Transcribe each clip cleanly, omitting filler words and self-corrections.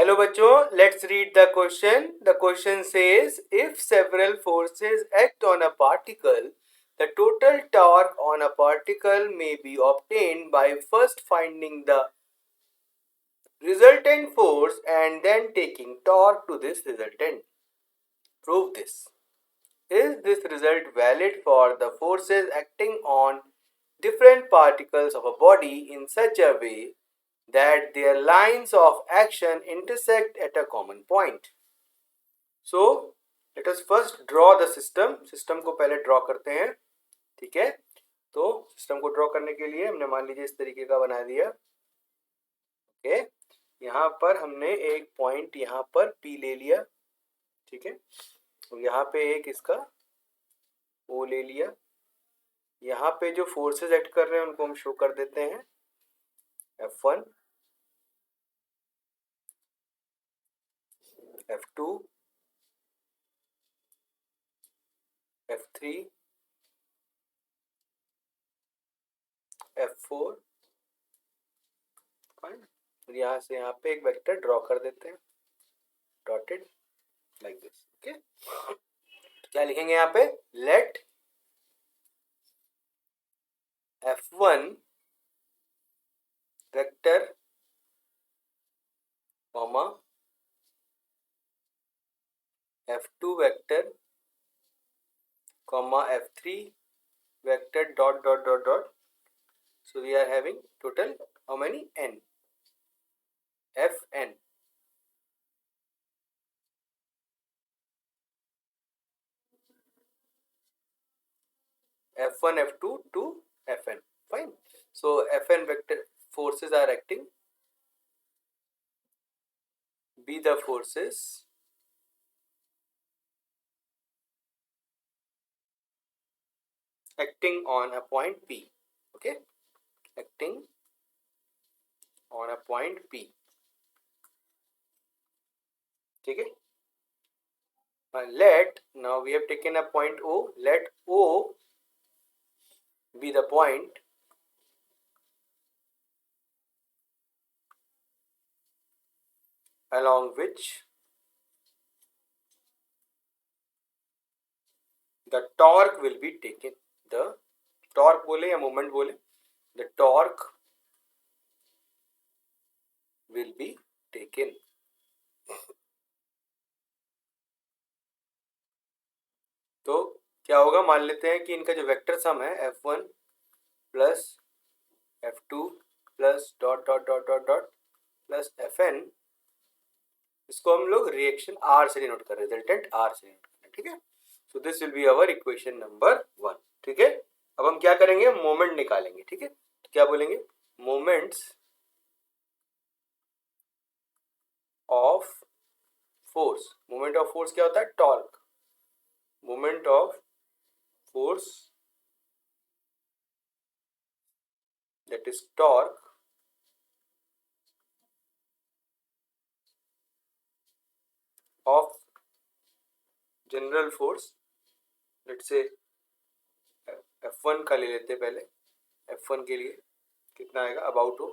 Hello बच्चों, let's read the question. The question says if several forces act on a particle, the total torque on a particle may be obtained by first finding the resultant force and then taking torque to this resultant. Prove this. Is this result valid for the forces acting on different particles of a body in such a way that their lines of action intersect at a common point? So let us first draw the system. System को पहले draw करते हैं. ठीक है, तो system को draw करने के लिए हमने मान लीजिए इस तरीके का बना दिया. ओके, यहाँ पर हमने एक पॉइंट यहाँ पर P ले लिया. ठीक है, और यहाँ पे एक इसका O ले लिया. यहाँ पे जो फोर्सेस एक्ट कर रहे हैं उनको हम शो कर देते हैं F1, F2, F3, F4. और यहाँ से यहाँ पे एक वेक्टर ड्रॉ कर देते हैं डॉटेड लाइक दिस. ओके, क्या लिखेंगे यहाँ पे? Let F1 vector comma F2 vector comma F3 vector dot dot dot dot. So we are having total how many? N. Fn. F1, F2 to Fn. Fine. So Fn vector forces are acting. Be the forces acting on a point P. Okay, acting on a point P. ठीक है, let, now we have taken a point O. Let O be the point along which the torque will be taken. The torque बोले या moment बोले, the torque will be taken. तो क्या होगा, मान लेते हैं कि इनका जो वेक्टर सम है F1 plus F2 plus dot dot dot dot dot plus Fn, इसको हम लोग रिएक्शन R से डिनोट कर रहे हैं, रिजल्टेंट R से डिनोट कर रहे हैं. ठीक है, so this will be our equation number 1. ठीक है, अब हम क्या करेंगे, मोमेंट निकालेंगे. ठीक है, तो क्या बोलेंगे, moments of force. Moment of force क्या होता है? Torque. Moment of force that is torque of general force. let's say F1 का ले लेते हैं पहले. F1 के लिए कितना आएगा, अबाउट हो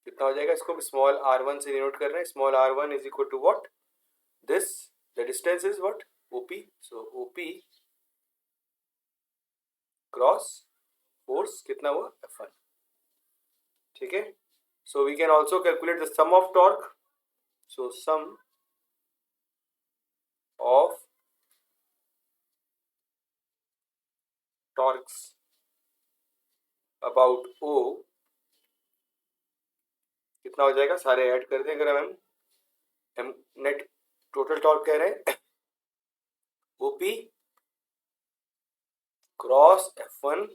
कितना हो जाएगा, इसको स्मॉल r1 से डिनोट कर रहे हैं. Small r1 is equal to what, this, the distance is what, OP. So OP cross force कितना हुआ, F1. ठीक है, so we can also calculate the sum of torque. So sum of torques about O कितना हो जाएगा, सारे add कर दें. अगर हम नेट टोटल टॉर्क कह रहे हैं OP cross F1,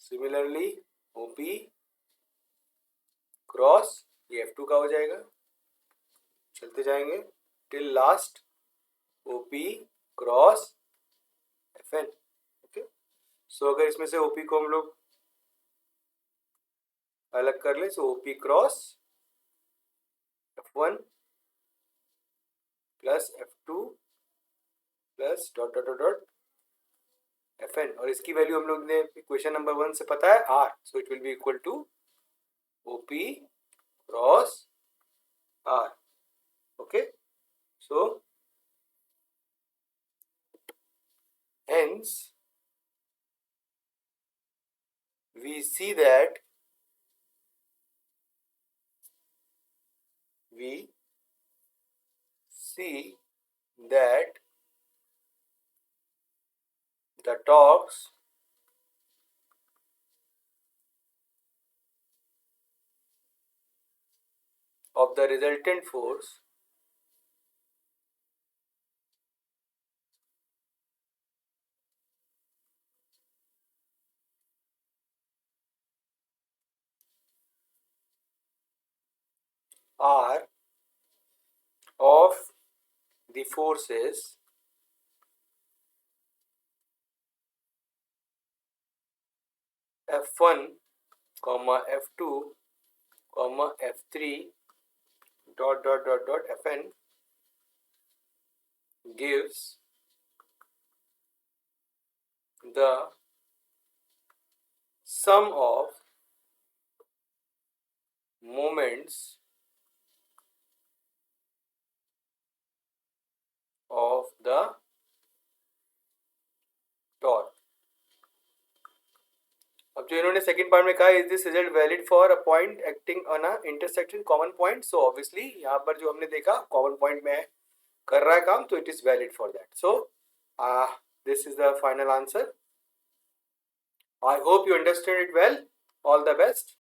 similarly OP cross ये F2 का हो जाएगा. चलते जाएंगे till last OP cross Fn. Okay, so अगर इसमें से OP को हम लोग अलग कर ले, so OP cross F1 plus F2 plus dot dot dot F N, और इसकी वैल्यू हम लोग ने इक्वेशन नंबर 1 से पता है R, so it will be equal to O P cross R. Okay, so hence we see that we see that the torques of the resultant force are of the forces F1, F2, F3 dot Fn gives the sum of moments of the torque. अब जो इन्होंने second part में कहा, is this result valid for a point acting on a intersection common point, so obviously यहाँ पर जो हमने देखा कॉमन पॉइंट में कर रहा है काम, तो it is valid for that. So this is the final answer. I hope you understand it well. All the best.